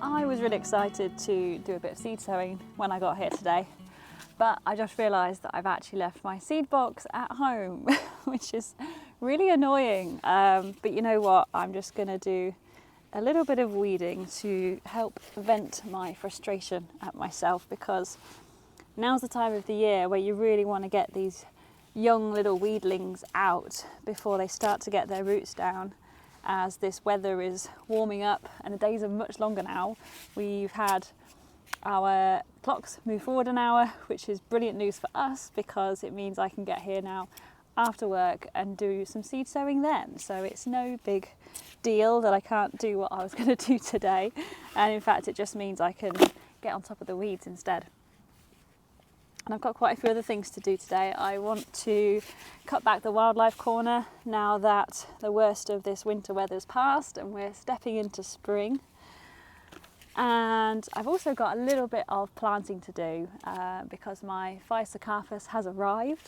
I was really excited to do a bit of seed sowing when I got here today, but I just realised that I've actually left my seed box at home, which is really annoying. But you know what, I'm just going to do a little bit of weeding to help vent my frustration at myself, because now's the time of the year where you really want to get these young little weedlings out before they start to get their roots down, as this weather is warming up and the days are much longer now. We've had our clocks move forward an hour, which is brilliant news for us because it means I can get here now after work and do some seed sowing then. So it's no big deal that I can't do what I was going to do today, and in fact it just means I can get on top of the weeds instead. And I've got quite a few other things to do today. I want to cut back the wildlife corner now that the worst of this winter weather's passed and we're stepping into spring. And I've also got a little bit of planting to do because my Physocarpus has arrived.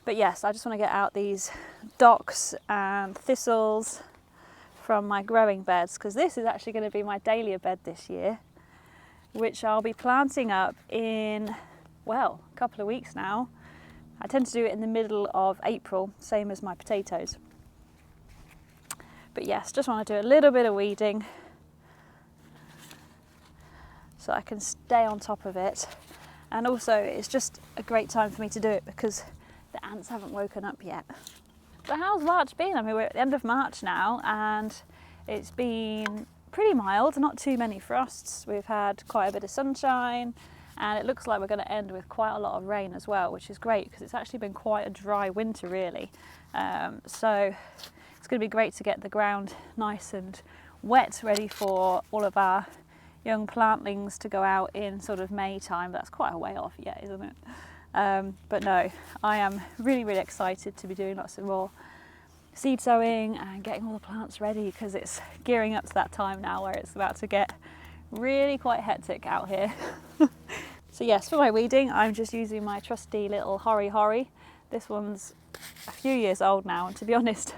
But yes, I just want to get out these docks and thistles from my growing beds, because this is actually going to be my dahlia bed this year, which I'll be planting up in, well, a couple of weeks now. I tend to do it in the middle of April, same as my potatoes. But yes, just want to do a little bit of weeding so I can stay on top of it. And also it's just a great time for me to do it because the ants haven't woken up yet. But how's March been? I mean, we're at the end of March now and it's been pretty mild, not too many frosts. We've had quite a bit of sunshine and it looks like we're going to end with quite a lot of rain as well, which is great because it's actually been quite a dry winter really. So it's going to be great to get the ground nice and wet, ready for all of our young plantlings to go out in sort of May time. That's quite a way off yet, isn't it? But no, I am really, really excited to be doing lots of more seed sowing and getting all the plants ready, because it's gearing up to that time now where it's about to get really quite hectic out here. So yes, for my weeding I'm just using my trusty little Hori. This one's a few years old now, and to be honest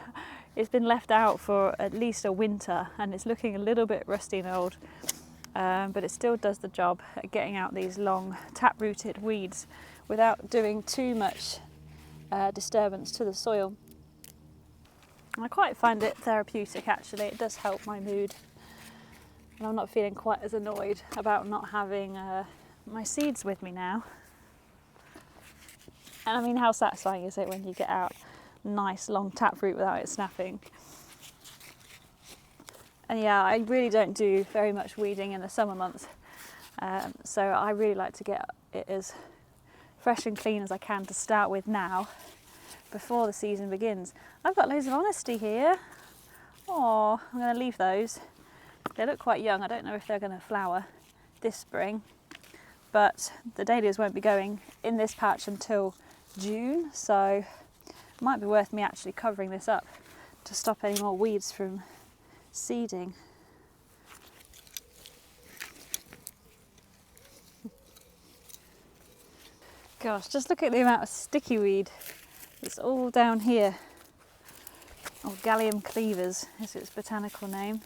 it's been left out for at least a winter and it's looking a little bit rusty and old, but it still does the job at getting out these long tap-rooted weeds without doing too much disturbance to the soil. I quite find it therapeutic actually. It does help my mood and I'm not feeling quite as annoyed about not having my seeds with me now. And I mean, how satisfying is it when you get out nice long taproot without it snapping? And yeah, I really don't do very much weeding in the summer months, so I really like to get it as fresh and clean as I can to start with now before the season begins. I've got loads of honesty here. Oh, I'm going to leave those. They look quite young. I don't know if they're going to flower this spring, but the dahlias won't be going in this patch until June, so it might be worth me actually covering this up to stop any more weeds from seeding. Gosh, just look at the amount of sticky weed that's all down here. Or Gallium cleavers is its botanical name.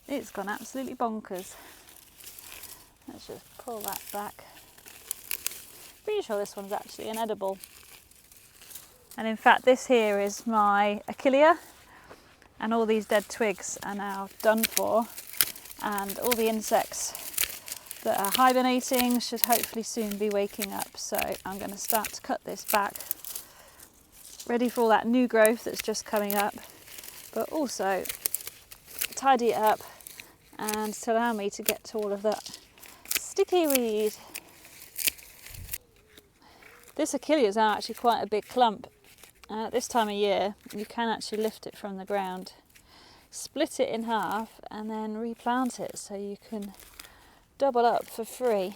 It's gone absolutely bonkers. Let's just pull that back. Pretty sure this one's actually an edible. And in fact this here is my Achillea, and all these dead twigs are now done for, and all the insects that are hibernating should hopefully soon be waking up. So I'm going to start to cut this back, ready for all that new growth that's just coming up, but also tidy it up and to allow me to get to all of that sticky weed. This Achillea is now actually quite a big clump. At this time of year you can actually lift it from the ground, split it in half and then replant it, so you can double up for free.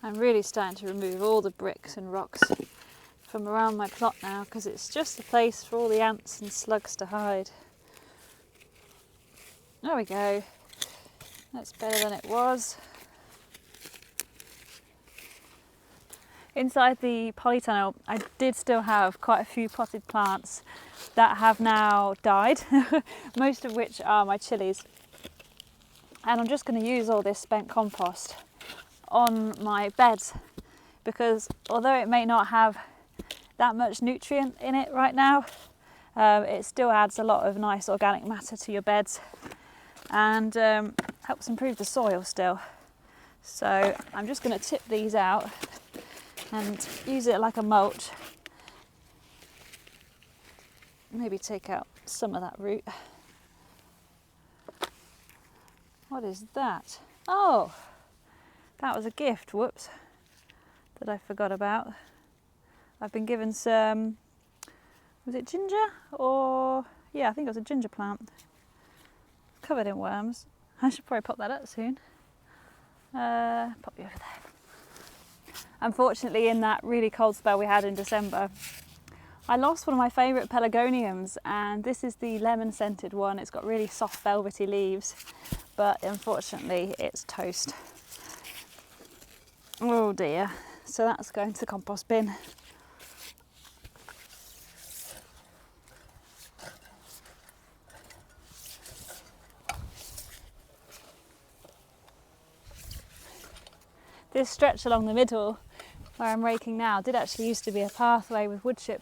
I'm really starting to remove all the bricks and rocks from around my plot now, because it's just a place for all the ants and slugs to hide. There we go. That's better than it was. Inside the polytunnel I did still have quite a few potted plants that have now died, most of which are my chilies. And I'm just going to use all this spent compost on my beds, because although it may not have that much nutrient in it right now, it still adds a lot of nice organic matter to your beds and helps improve the soil still. So I'm just going to tip these out and use it like a mulch. Maybe take out some of that root. What is that? Oh, that was a gift, whoops, that I forgot about. I've been given some, was it ginger? Or, yeah, I think it was a ginger plant. Covered in worms. I should probably pop that up soon. Pop you over there. Unfortunately, in that really cold spell we had in December, I lost one of my favourite pelargoniums, and this is the lemon scented one. It's got really soft velvety leaves, but unfortunately it's toast. Oh dear. So that's going to the compost bin. This stretch along the middle where I'm raking now did actually used to be a pathway with wood chip,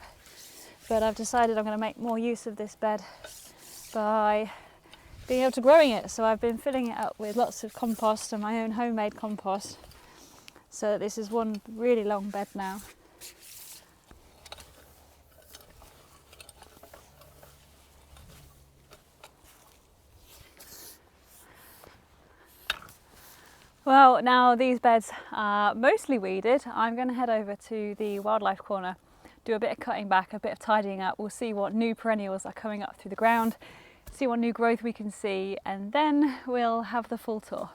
but I've decided I'm going to make more use of this bed by being able to growing it. So I've been filling it up with lots of compost and my own homemade compost. So this is one really long bed now. Well, now these beds are mostly weeded, I'm going to head over to the wildlife corner, do a bit of cutting back, a bit of tidying up. We'll see what new perennials are coming up through the ground, see what new growth we can see, and then we'll have the full tour.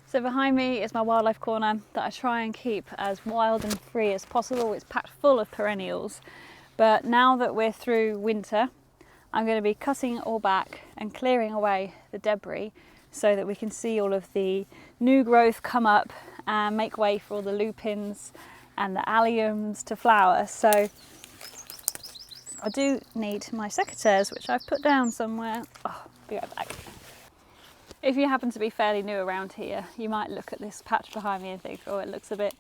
So behind me is my wildlife corner that I try and keep as wild and free as possible. It's packed full of perennials, but now that we're through winter, I'm going to be cutting it all back and clearing away the debris so that we can see all of the new growth come up and make way for all the lupins and the alliums to flower. So I do need my secateurs, which I've put down somewhere. Oh, be right back. If you happen to be fairly new around here, you might look at this patch behind me and think, oh, it looks a bit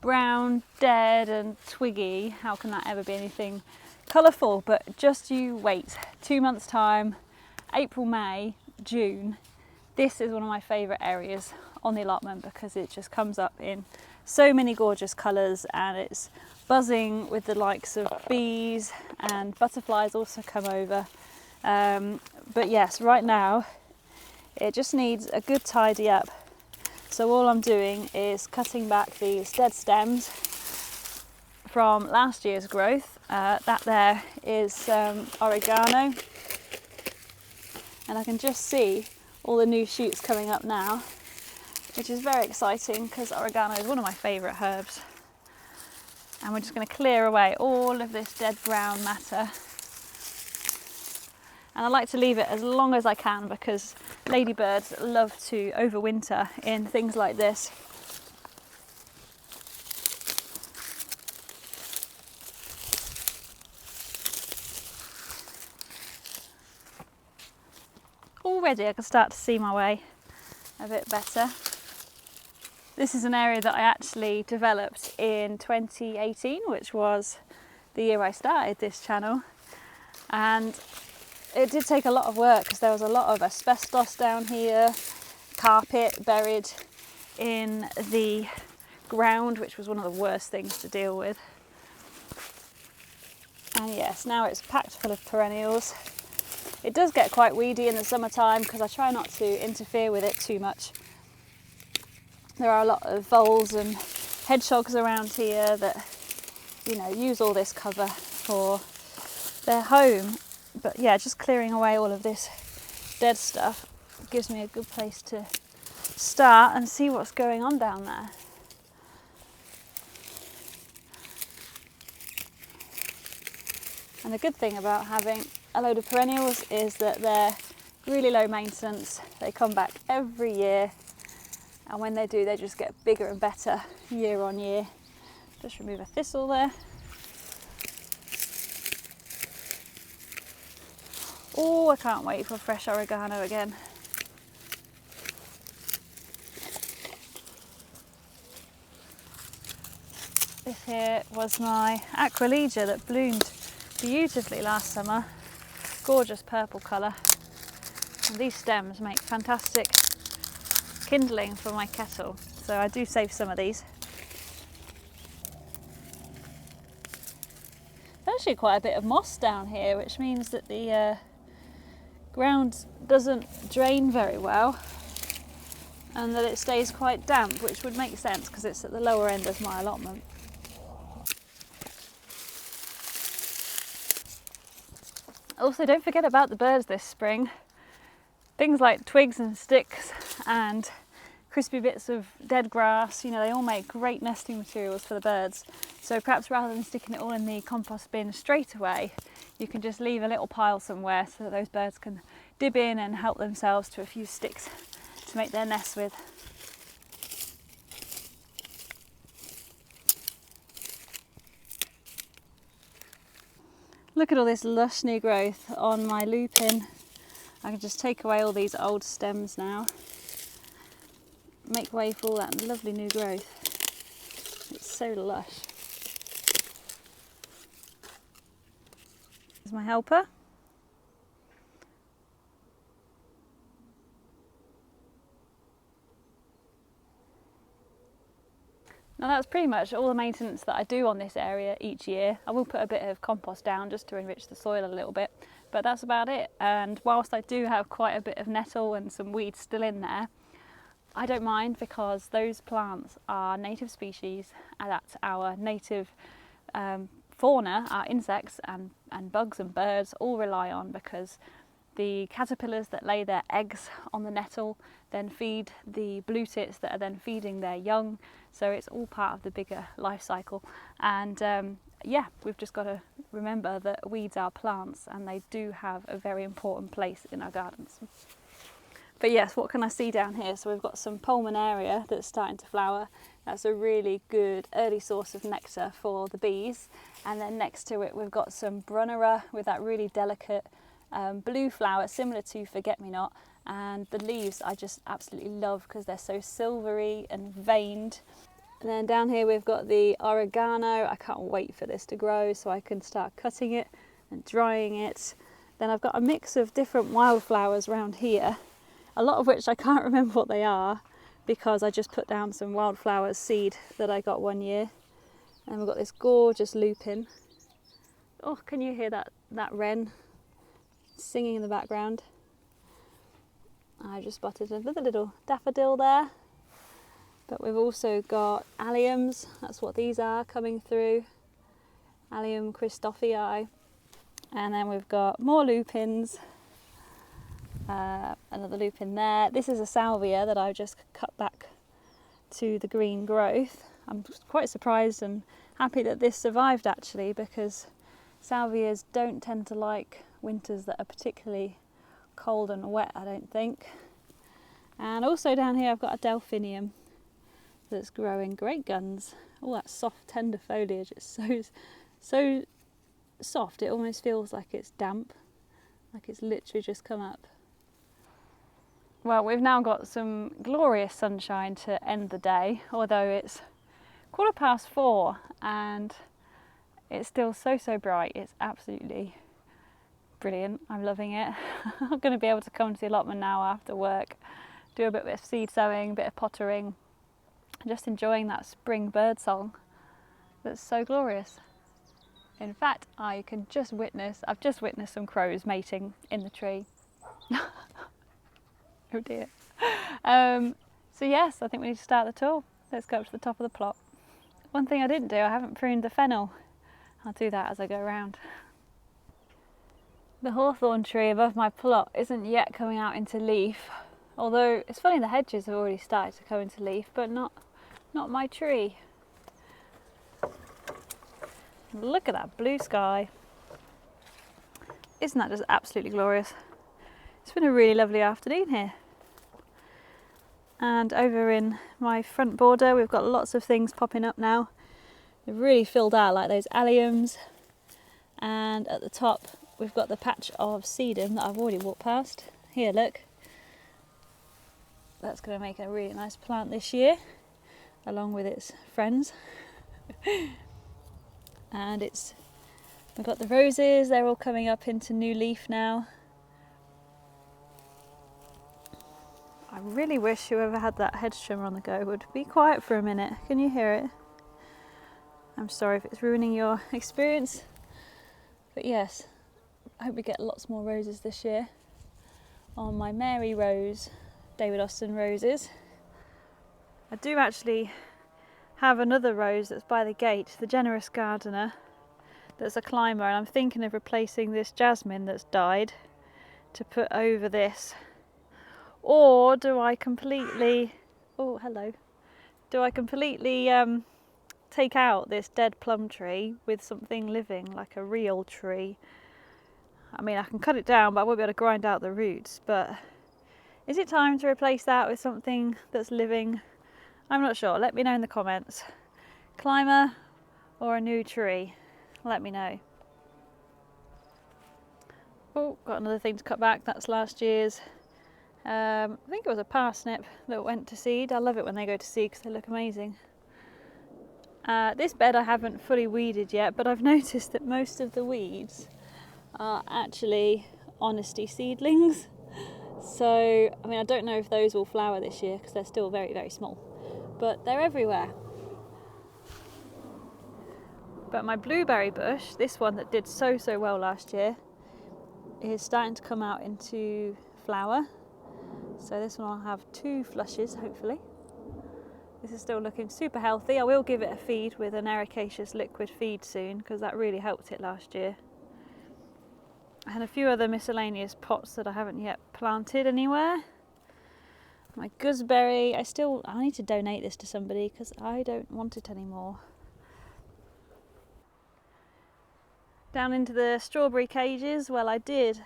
brown, dead and twiggy. How can that ever be anything colourful? But just you wait. 2 months time, April, May, June. This is one of my favourite areas on the allotment because it just comes up in so many gorgeous colours and it's buzzing with the likes of bees, and butterflies also come over. But yes, right now it just needs a good tidy up. So all I'm doing is cutting back these dead stems from last year's growth. That there is oregano, and I can just see all the new shoots coming up now, which is very exciting because oregano is one of my favourite herbs. And we're just going to clear away all of this dead brown matter. And I like to leave it as long as I can because ladybirds love to overwinter in things like this. Already I can start to see my way a bit better. This is an area that I actually developed in 2018, which was the year I started this channel. And it did take a lot of work because there was a lot of asbestos down here, carpet buried in the ground, which was one of the worst things to deal with. And yes, now it's packed full of perennials. It does get quite weedy in the summertime because I try not to interfere with it too much. There are a lot of voles and hedgehogs around here that, you know, use all this cover for their home. But yeah, just clearing away all of this dead stuff gives me a good place to start and see what's going on down there. And the good thing about having a load of perennials is that they're really low maintenance. They come back every year, and when they do, they just get bigger and better year on year. Just remove a thistle there. Oh, I can't wait for fresh oregano again. This here was my Aqualegia that bloomed beautifully last summer. Gorgeous purple colour. And these stems make fantastic kindling for my kettle, so I do save some of these. There's actually quite a bit of moss down here, which means that the ground doesn't drain very well and that it stays quite damp, which would make sense because it's at the lower end of my allotment. Also, don't forget about the birds this spring. Things like twigs and sticks and crispy bits of dead grass, you know, they all make great nesting materials for the birds. So perhaps rather than sticking it all in the compost bin straight away, you can just leave a little pile somewhere so that those birds can dib in and help themselves to a few sticks to make their nests with. Look at all this lush new growth on my lupin. I can just take away all these old stems now. Make way for all that lovely new growth. It's so lush. Here's my helper. Now that's pretty much all the maintenance that I do on this area each year. I will put a bit of compost down just to enrich the soil a little bit, but that's about it. And whilst I do have quite a bit of nettle and some weeds still in there, I don't mind because those plants are native species and that's our native fauna, our insects and bugs and birds all rely on, because the caterpillars that lay their eggs on the nettle then feed the blue tits that are then feeding their young. So it's all part of the bigger life cycle. And yeah, we've just got to remember that weeds are plants and they do have a very important place in our gardens. But yes, what can I see down here? So we've got some pulmonaria that's starting to flower. That's a really good early source of nectar for the bees. And then next to it, we've got some brunnera with that really delicate blue flower, similar to forget-me-not. And the leaves I just absolutely love because they're so silvery and veined. And then down here we've got the oregano. I can't wait for this to grow so I can start cutting it and drying it. Then I've got a mix of different wildflowers around here, a lot of which I can't remember what they are because I just put down some wildflower seed that I got one year. And we've got this gorgeous lupin. Oh, can you hear that wren singing in the background? I just spotted another little daffodil there. But we've also got alliums, that's what these are coming through. Allium Christophii. And then we've got more lupins. Another lupin there. This is a salvia that I've just cut back to the green growth. I'm quite surprised and happy that this survived actually, because salvias don't tend to like winters that are particularly cold and wet, I don't think. And also down here I've got a delphinium that's growing great guns. All that soft tender foliage, it's so soft it almost feels like it's damp, like it's literally just come up. Well, we've now got some glorious sunshine to end the day, although it's 4:15 and it's still so bright. It's absolutely brilliant. I'm loving it. I'm going to be able to come to the allotment now after work, do a bit of seed sowing, a bit of pottering, just enjoying that spring bird song that's so glorious. In fact, I've just witnessed some crows mating in the tree. Oh dear. So yes, I think we need to start the tour. Let's go up to the top of the plot. One thing I didn't do, I haven't pruned the fennel. I'll do that as I go around. The hawthorn tree above my plot isn't yet coming out into leaf, although it's funny the hedges have already started to come into leaf, but not my tree. Look at that blue sky. Isn't that just absolutely glorious? It's been a really lovely afternoon here. And over in my front border we've got lots of things popping up now. They've really filled out, like those alliums. And at the top we've got the patch of sedum that I've already walked past. Here, look. That's going to make a really nice plant this year, along with its friends. And we've got the roses, they're all coming up into new leaf now. I really wish whoever had that hedge trimmer on the go would be quiet for a minute. Can you hear it? I'm sorry if it's ruining your experience. But yes, I hope we get lots more roses this year. On my Mary Rose, David Austin roses. I do actually have another rose that's by the gate, the Generous Gardener, that's a climber, and I'm thinking of replacing this jasmine that's died to put over this. Or do I completely, oh hello, do I completely take out this dead plum tree with something living, like a real tree? I mean, I can cut it down, but I won't be able to grind out the roots. But is it time to replace that with something that's living? I'm not sure. Let me know in the comments. Climber or a new tree? Let me know. Oh, got another thing to cut back. That's last year's. I think it was a parsnip that went to seed. I love it when they go to seed because they look amazing. This bed I haven't fully weeded yet, but I've noticed that most of the weeds are actually honesty seedlings. So, I mean, I don't know if those will flower this year because they're still very, very small, but they're everywhere. But my blueberry bush, this one that did so well last year, is starting to come out into flower. So this one will have 2 flushes, hopefully. This is still looking super healthy. I will give it a feed with an ericaceous liquid feed soon because that really helped it last year. And a few other miscellaneous pots that I haven't yet planted anywhere. My gooseberry, I need to donate this to somebody because I don't want it anymore. Down into the strawberry cages, well, I did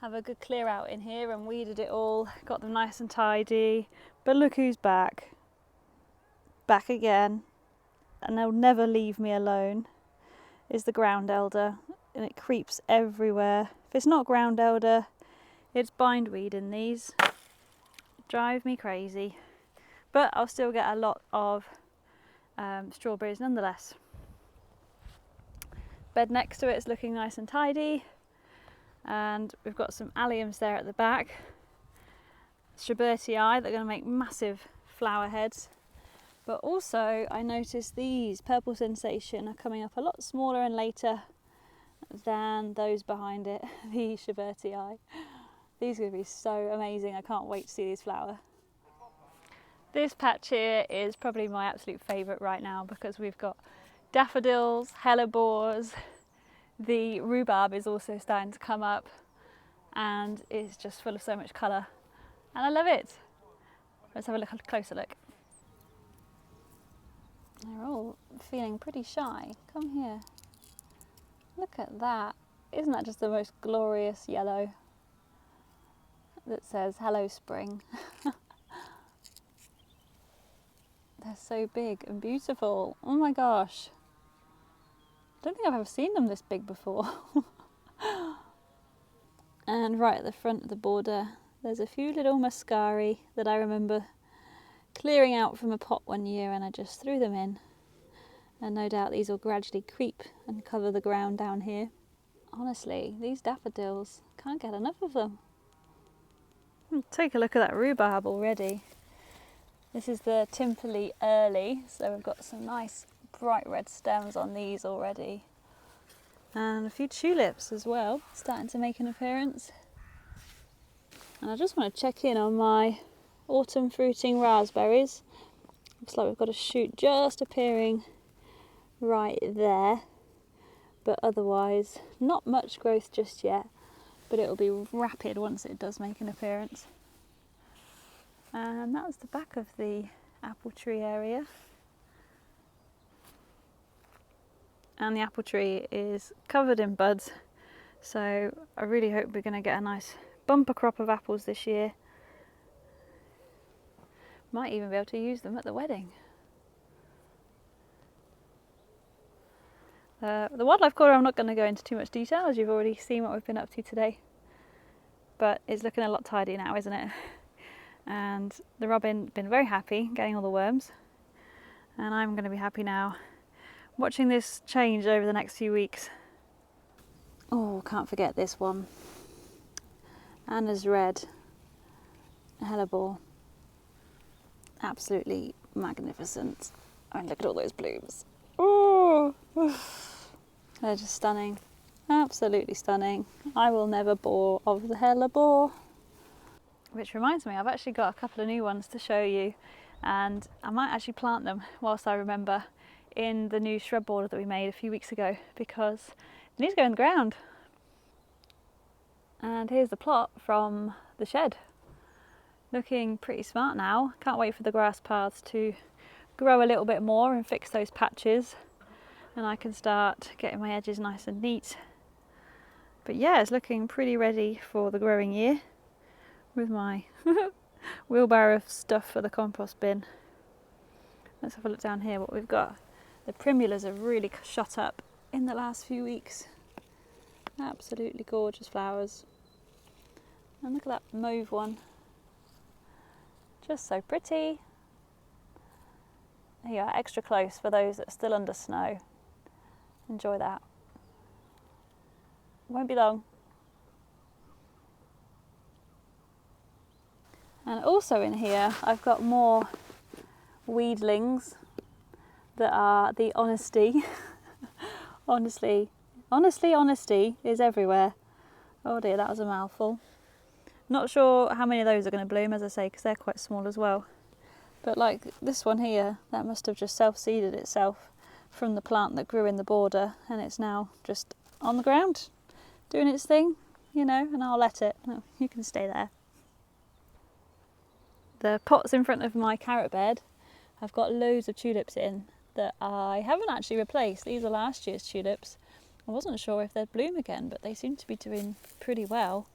have a good clear out in here and weeded it all, got them nice and tidy. But look who's back. Back again. And they'll never leave me alone, is the ground elder. And it creeps everywhere. If it's not ground elder, it's bindweed in these. Drive me crazy. But I'll still get a lot of strawberries nonetheless. Bed next to it is looking nice and tidy. And we've got some alliums there at the back. Shrubbertii, they're going to make massive flower heads. But also I noticed these purple sensation are coming up a lot smaller and later than those behind it, the Shrubbertii. These are going to be so amazing. I can't wait to see these flower. This patch here is probably my absolute favourite right now because we've got daffodils, hellebores, the rhubarb is also starting to come up and it's just full of so much colour and I love it. Let's have a closer look. They're all feeling pretty shy. Come here. Look at that. Isn't that just the most glorious yellow that says hello spring? They're so big and beautiful. Oh my gosh. I don't think I've ever seen them this big before. And right at the front of the border, there's a few little muscari that I remember clearing out from a pot one year and I just threw them in. And no doubt these will gradually creep and cover the ground down here. Honestly, these daffodils, can't get enough of them. Take a look at that rhubarb already. This is the Timperley early, so we've got some nice bright red stems on these already. And a few tulips as well, starting to make an appearance. And I just want to check in on my autumn fruiting raspberries. Looks like we've got a shoot just appearing right there. But otherwise, not much growth just yet, but it'll be rapid once it does make an appearance. And that's the back of the apple tree area. And the apple tree is covered in buds, so I really hope we're going to get a nice bumper crop of apples this year. Might even be able to use them at the wedding. The wildlife corner I'm not going to go into too much detail, as you've already seen what we've been up to today. But it's looking a lot tidy now, isn't it? And the robin been very happy getting all the worms. And I'm going to be happy now watching this change over the next few weeks. Oh, can't forget this one. Anna's red hellebore. Absolutely magnificent. I mean, look at all those blooms. Oh, they're just stunning. Absolutely stunning. I will never bore of the hellebore. Which reminds me, I've actually got a couple of new ones to show you, and I might actually plant them whilst I remember in the new shrub border that we made a few weeks ago, because they need to go in the ground. And here's the plot from the shed. Looking pretty smart now. Can't wait for the grass paths to grow a little bit more and fix those patches, and I can start getting my edges nice and neat. But yeah, it's looking pretty ready for the growing year with my wheelbarrow of stuff for the compost bin. Let's have a look down here what we've got. The primulas have really shot up in the last few weeks. Absolutely gorgeous flowers. And look at that mauve one. Just so pretty. Here you are, extra close for those that are still under snow. Enjoy that. Won't be long. And also in here I've got more weedlings that are the honesty. Honestly, honesty is everywhere. Oh dear, that was a mouthful. Not sure how many of those are going to bloom, as I say, because they're quite small as well. But like this one here, that must have just self-seeded itself from the plant that grew in the border, and it's now just on the ground doing its thing, you know, and I'll let it. Oh, you can stay there. The pots in front of my carrot bed, I've got loads of tulips in that I haven't actually replaced. These are last year's tulips. I wasn't sure if they'd bloom again, but they seem to be doing pretty well.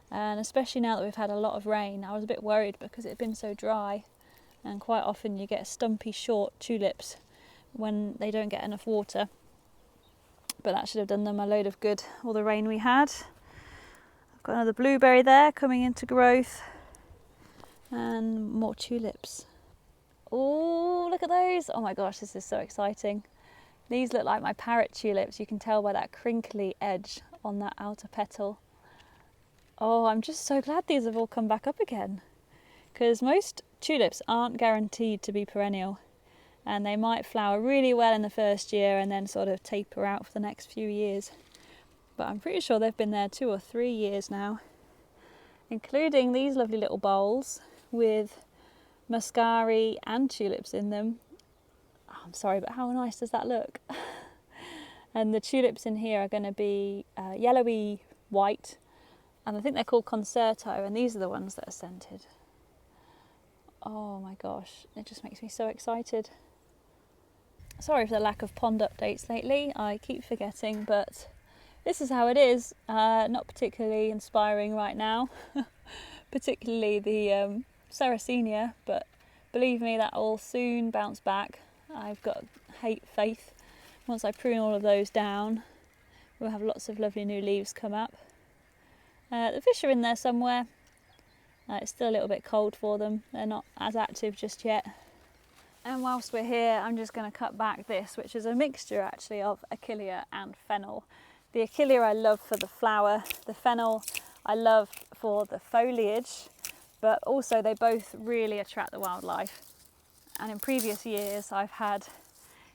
And especially now that we've had a lot of rain, I was a bit worried because it had been so dry, and quite often you get stumpy short tulips when they don't get enough water. But that should have done them a load of good, all the rain we had. I've got another blueberry there coming into growth, and more tulips. Oh, look at those. Oh my gosh, this is so exciting. These look like my parrot tulips. You can tell by that crinkly edge on that outer petal. Oh, I'm just so glad these have all come back up again, because most tulips aren't guaranteed to be perennial, and they might flower really well in the first year and then sort of taper out for the next few years. But I'm pretty sure they've been there 2 or 3 years now, including these lovely little bowls with muscari and tulips in them. Oh, I'm sorry, but how nice does that look? And the tulips in here are going to be yellowy white, and I think they're called concerto, and these are the ones that are scented. Oh my gosh, it just makes me so excited. Sorry for the lack of pond updates lately, I keep forgetting, but this is how it is. Not particularly inspiring right now, particularly the Sarracenia, but believe me, that will soon bounce back. I've got faith. Once I prune all of those down, we'll have lots of lovely new leaves come up. The fish are in there somewhere. It's still a little bit cold for them. They're not as active just yet. And whilst we're here, I'm just going to cut back this, which is a mixture actually of Achillea and fennel. The Achillea I love for the flower, the fennel I love for the foliage, but also they both really attract the wildlife. And in previous years I've had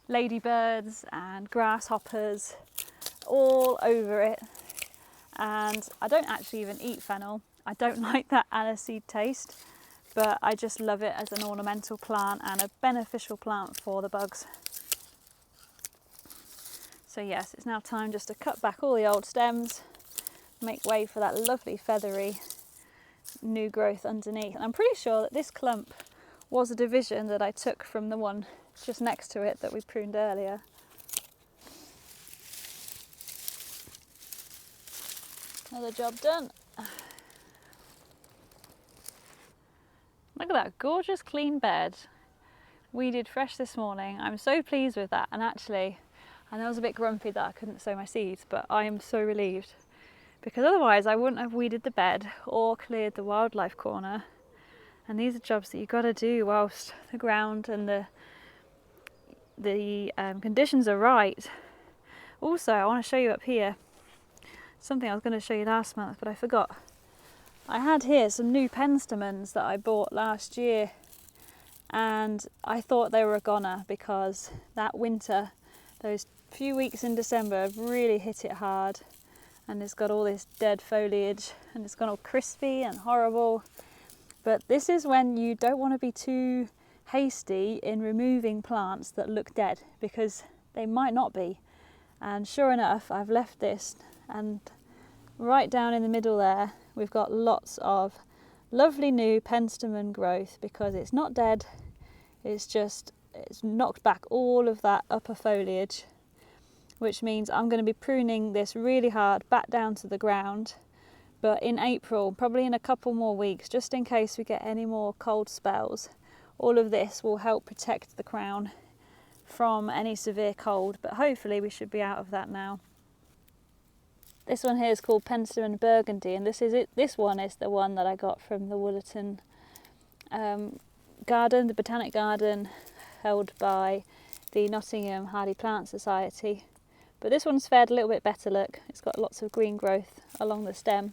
ladybirds and grasshoppers all over it, and I don't actually even eat fennel. I don't like that aniseed taste, but I just love it as an ornamental plant and a beneficial plant for the bugs. So yes, it's now time just to cut back all the old stems, make way for that lovely feathery new growth underneath. And I'm pretty sure that this clump was a division that I took from the one just next to it that we pruned earlier. Another job done. Look at that gorgeous clean bed. Weeded fresh this morning. I'm so pleased with that, and actually And I was a bit grumpy that I couldn't sow my seeds, but I am so relieved, because otherwise I wouldn't have weeded the bed or cleared the wildlife corner. And these are jobs that you've got to do whilst the ground and the conditions are right. Also, I want to show you up here something I was going to show you last month, but I forgot. I had here some new penstemons that I bought last year, and I thought they were a goner because that winter, those few weeks in December have really hit it hard, and it's got all this dead foliage and it's gone all crispy and horrible. But this is when you don't want to be too hasty in removing plants that look dead, because they might not be. And sure enough, I've left this, and right down in the middle there we've got lots of lovely new penstemon growth, because it's not dead, it's knocked back all of that upper foliage, which means I'm going to be pruning this really hard back down to the ground. But in April, probably in a couple more weeks, just in case we get any more cold spells, all of this will help protect the crown from any severe cold, but hopefully we should be out of that now. This one here is called Penstemon Burgundy, and this one is the one that I got from the Woolerton garden, the botanic garden held by the Nottingham Hardy Plant Society. But this one's fared a little bit better look. It's got lots of green growth along the stem,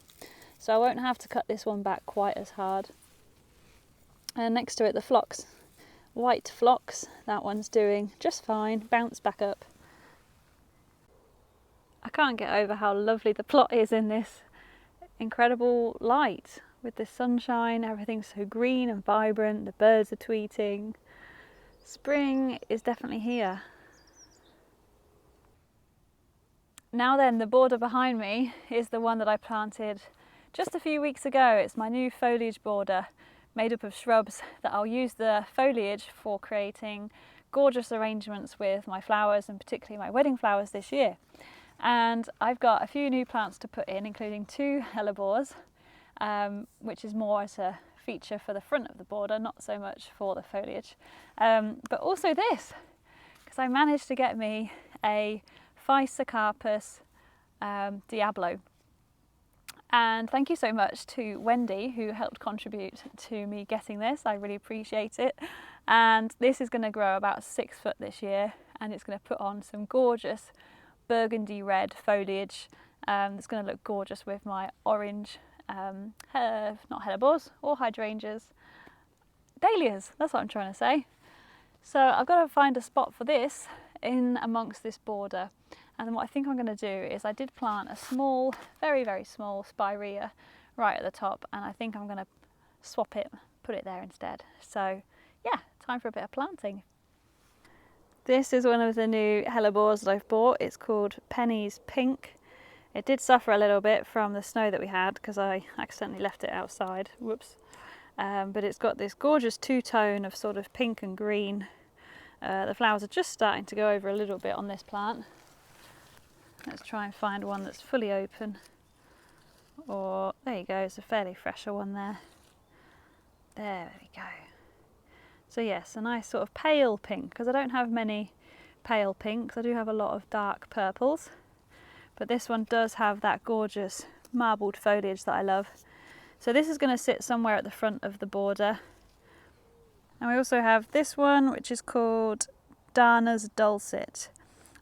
so I won't have to cut this one back quite as hard. And next to it, the phlox, white phlox, that one's doing just fine, bounced back up. I can't get over how lovely the plot is in this incredible light. With the sunshine, everything's so green and vibrant, the birds are tweeting. Spring is definitely here. Now then, the border behind me is the one that I planted just a few weeks ago. It's my new foliage border made up of shrubs that I'll use the foliage for creating gorgeous arrangements with my flowers, and particularly my wedding flowers this year. And I've got a few new plants to put in, including 2 hellebores, which is more as a feature for the front of the border, not so much for the foliage. But also this, because I managed to get me a Physocarpus Diablo. And thank you so much to Wendy, who helped contribute to me getting this. I really appreciate it. And this is going to grow about 6 foot this year, and it's going to put on some gorgeous burgundy red foliage. It's going to look gorgeous with my orange, not hellebores or hydrangeas, dahlias, that's what I'm trying to say. So I've got to find a spot for this in amongst this border. And then what I think I'm going to do is, I did plant a small, very, very small spirea right at the top, and I think I'm going to swap it, put it there instead. So yeah, time for a bit of planting. This is one of the new hellebores that I've bought. It's called Penny's Pink. It did suffer a little bit from the snow that we had, because I accidentally left it outside. Whoops. But it's got this gorgeous two-tone of sort of pink and green. The flowers are just starting to go over a little bit on this plant. Let's try and find one that's fully open. Or, there you go, it's a fairly fresher one there. There we go. So yes, a nice sort of pale pink, because I don't have many pale pinks. I do have a lot of dark purples. But this one does have that gorgeous marbled foliage that I love. So this is going to sit somewhere at the front of the border. And we also have this one, which is called Dana's Dulcet.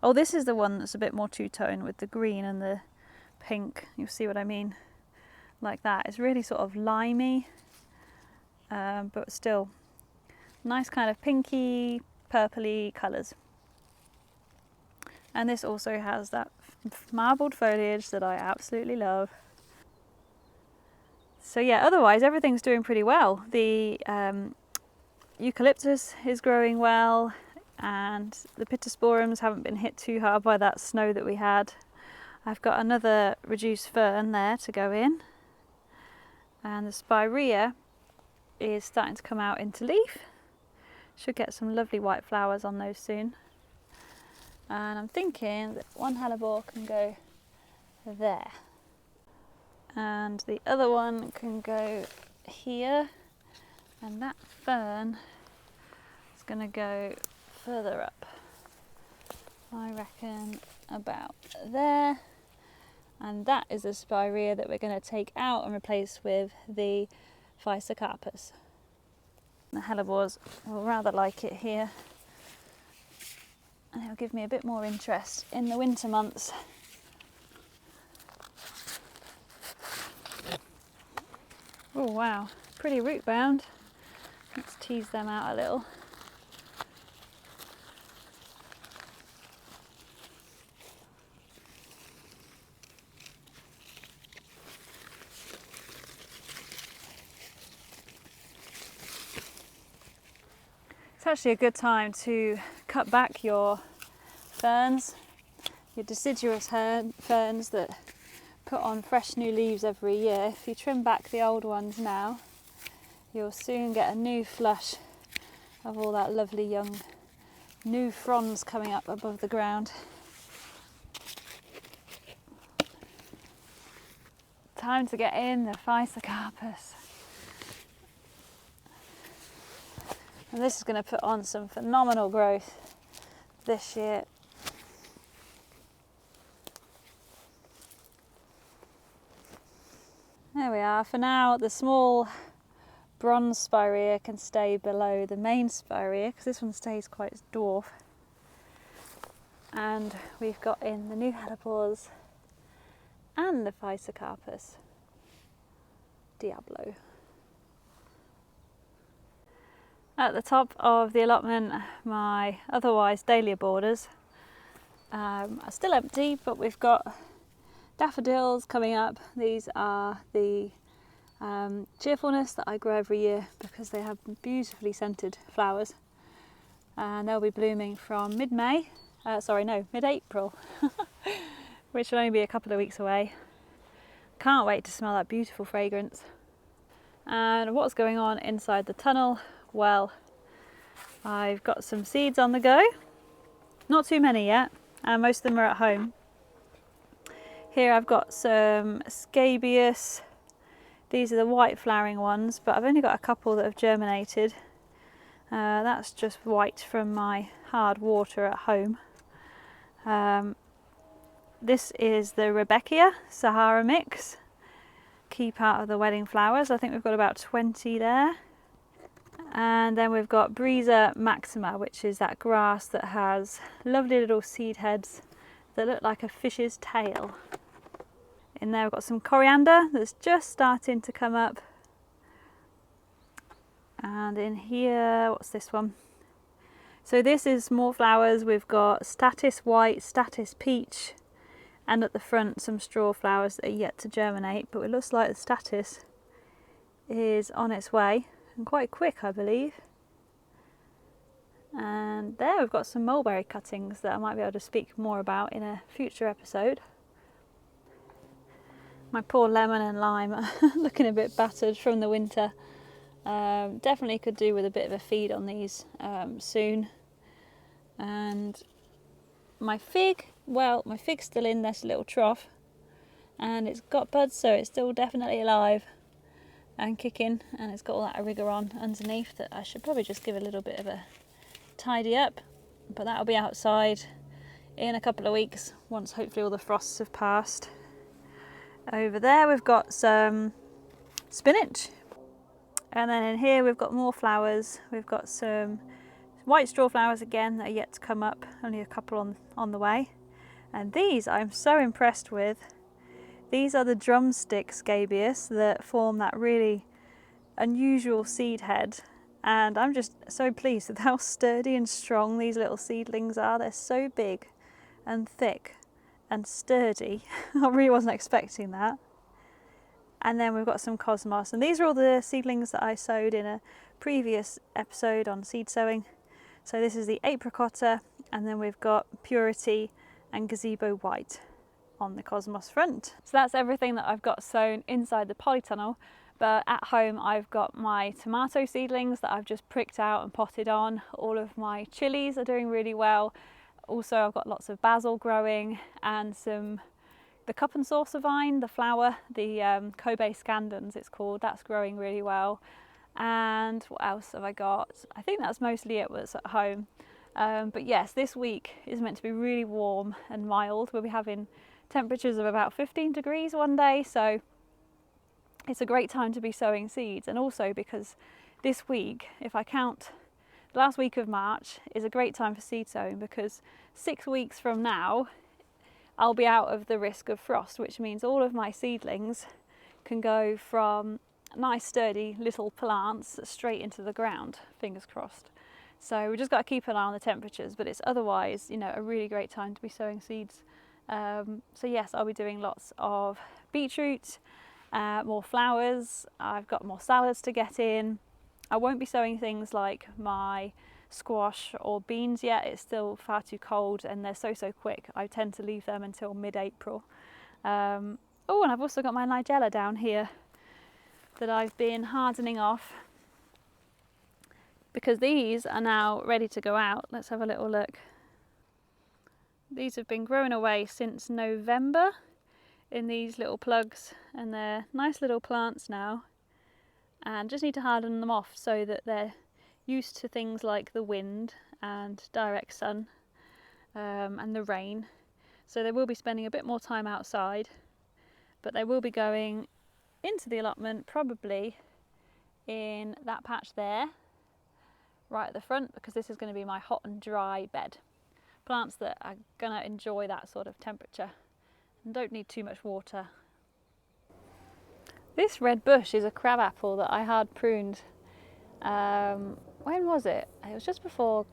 Oh, this is the one that's a bit more two-tone with the green and the pink. You'll see what I mean, like that. It's really sort of limey, but still nice kind of pinky, purpley colours. And this also has that marbled foliage that I absolutely love. So yeah, otherwise everything's doing pretty well. The eucalyptus is growing well, and the pittosporums haven't been hit too hard by that snow that we had. I've got another reduced fern there to go in, and the spirea is starting to come out into leaf. Should get some lovely white flowers on those soon. And I'm thinking that one hellebore can go there, and the other one can go here, and that fern is going to go further up. I reckon about there. And that is a spirea that we're going to take out and replace with the Physocarpus. The hellebores will rather like it here, and it'll give me a bit more interest in the winter months. Oh wow, pretty root bound. Let's tease them out a little. It's actually a good time to cut back your ferns, your deciduous ferns that put on fresh new leaves every year. If you trim back the old ones now, you'll soon get a new flush of all that lovely young new fronds coming up above the ground. Time to get in the Physocarpus. And this is going to put on some phenomenal growth this year. There we are. For now, the small bronze spirea can stay below the main spirea because this one stays quite dwarf. And we've got in the new hellebores and the Physocarpus Diablo. At the top of the allotment, my otherwise dahlia borders are still empty, but we've got daffodils coming up. These are the cheerfulness that I grow every year because they have beautifully scented flowers, and they'll be blooming from mid-May, mid-April, which will only be a couple of weeks away. Can't wait to smell that beautiful fragrance. And what's going on inside the tunnel? Well, I've got some seeds on the go, not too many yet, and most of them are at home. Here I've got some scabious. These are the white flowering ones, but I've only got a couple that have germinated. That's just white from my hard water at home. This is the Rebecca Sahara mix, key part of the wedding flowers. I think we've got about 20 there. And then we've got Brisa maxima, which is that grass that has lovely little seed heads that look like a fish's tail. In there we've got some coriander that's just starting to come up. And in here, what's this one? So this is more flowers. We've got Statice white, Statice peach, and at the front some straw flowers that are yet to germinate, but it looks like the Statice is on its way, and quite quick, I believe. And there we've got some mulberry cuttings that I might be able to speak more about in a future episode. My poor lemon and lime are looking a bit battered from the winter. Definitely could do with a bit of a feed on these soon. And my fig, well, my fig's still in this little trough, and it's got buds, so it's still definitely alive and kicking, and it's got all that arugula on underneath that I should probably just give a little bit of a tidy up, but that'll be outside in a couple of weeks once hopefully all the frosts have passed. Over there we've got some spinach, and then in here we've got more flowers. We've got some white straw flowers again that are yet to come up, only a couple on the way. And these I'm so impressed with. These are the drumstick scabious that form that really unusual seed head, and I'm just so pleased with how sturdy and strong these little seedlings are. They're so big and thick and sturdy. I really wasn't expecting that. And then we've got some cosmos, and these are all the seedlings that I sowed in a previous episode on seed sowing. So this is the apricotta, and then we've got purity and gazebo white on the cosmos front. So that's everything that I've got sown inside the polytunnel, but at home I've got my tomato seedlings that I've just pricked out and potted on. All of my chilies are doing really well. Also I've got lots of basil growing, and the cup and saucer vine, the flower, the Kobe scandens it's called, that's growing really well. And what else have I got? I think that's mostly it was at home. But yes, this week is meant to be really warm and mild. We'll be having temperatures of about 15 degrees one day, so it's a great time to be sowing seeds. And also because this week, if I count the last week of March, is a great time for seed sowing, because 6 weeks from now I'll be out of the risk of frost, which means all of my seedlings can go from nice sturdy little plants straight into the ground, fingers crossed. So we just got to keep an eye on the temperatures, but it's otherwise, you know, a really great time to be sowing seeds. So yes, I'll be doing lots of beetroot, more flowers. I've got more salads to get in. I won't be sowing things like my squash or beans yet. It's still far too cold and they're so quick. I tend to leave them until mid-April. Oh, and I've also got my nigella down here that I've been hardening off, because these are now ready to go out. Let's have a little look. These have been growing away since November in these little plugs, and they're nice little plants now, and just need to harden them off so that they're used to things like the wind and direct sun and the rain. So they will be spending a bit more time outside, but they will be going into the allotment probably in that patch there right at the front, because this is going to be my hot and dry bed. Plants that are going to enjoy that sort of temperature and don't need too much water. This red bush is a crabapple that I had pruned. When was it? It was just before,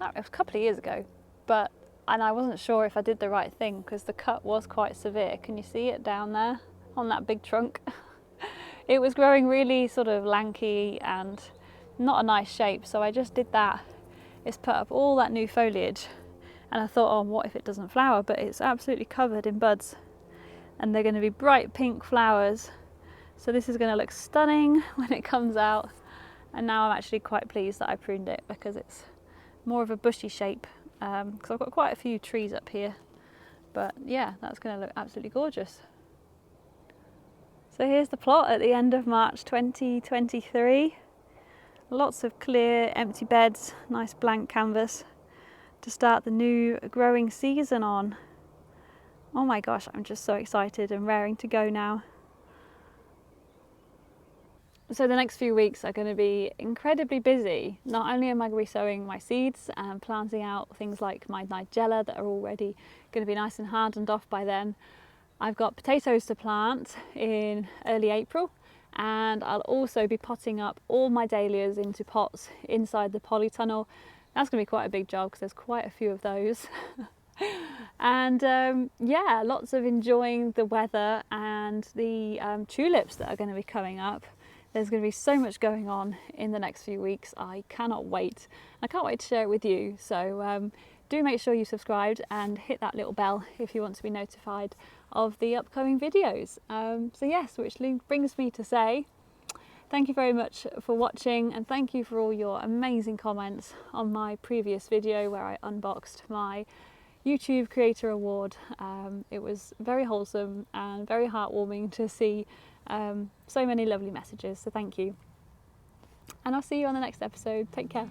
it was a couple of years ago, and I wasn't sure if I did the right thing because the cut was quite severe. Can you see it down there on that big trunk? It was growing really sort of lanky and not a nice shape, so I just did that. It's put up all that new foliage, and I thought, oh, what if it doesn't flower? But it's absolutely covered in buds, and they're going to be bright pink flowers. So this is going to look stunning when it comes out. And now I'm actually quite pleased that I pruned it, because it's more of a bushy shape, because I've got quite a few trees up here. But yeah, that's going to look absolutely gorgeous. So here's the plot at the end of March 2023. Lots of clear empty beds, nice blank canvas to start the new growing season on. Oh my gosh, I'm just so excited and raring to go now. So the next few weeks are going to be incredibly busy. Not only am I going to be sowing my seeds and planting out things like my nigella that are already going to be nice and hardened off by then, I've got potatoes to plant in early April, and I'll also be potting up all my dahlias into pots inside the polytunnel. That's going to be quite a big job because there's quite a few of those. And yeah, lots of enjoying the weather and the tulips that are going to be coming up. There's going to be so much going on in the next few weeks. I cannot wait. I can't wait to share it with you. So do make sure you subscribed and hit that little bell if you want to be notified of the upcoming videos. So yes, which brings me to say thank you very much for watching, and thank you for all your amazing comments on my previous video where I unboxed my YouTube Creator Award. It was very wholesome and very heartwarming to see so many lovely messages, so thank you. And I'll see you on the next episode. Take care.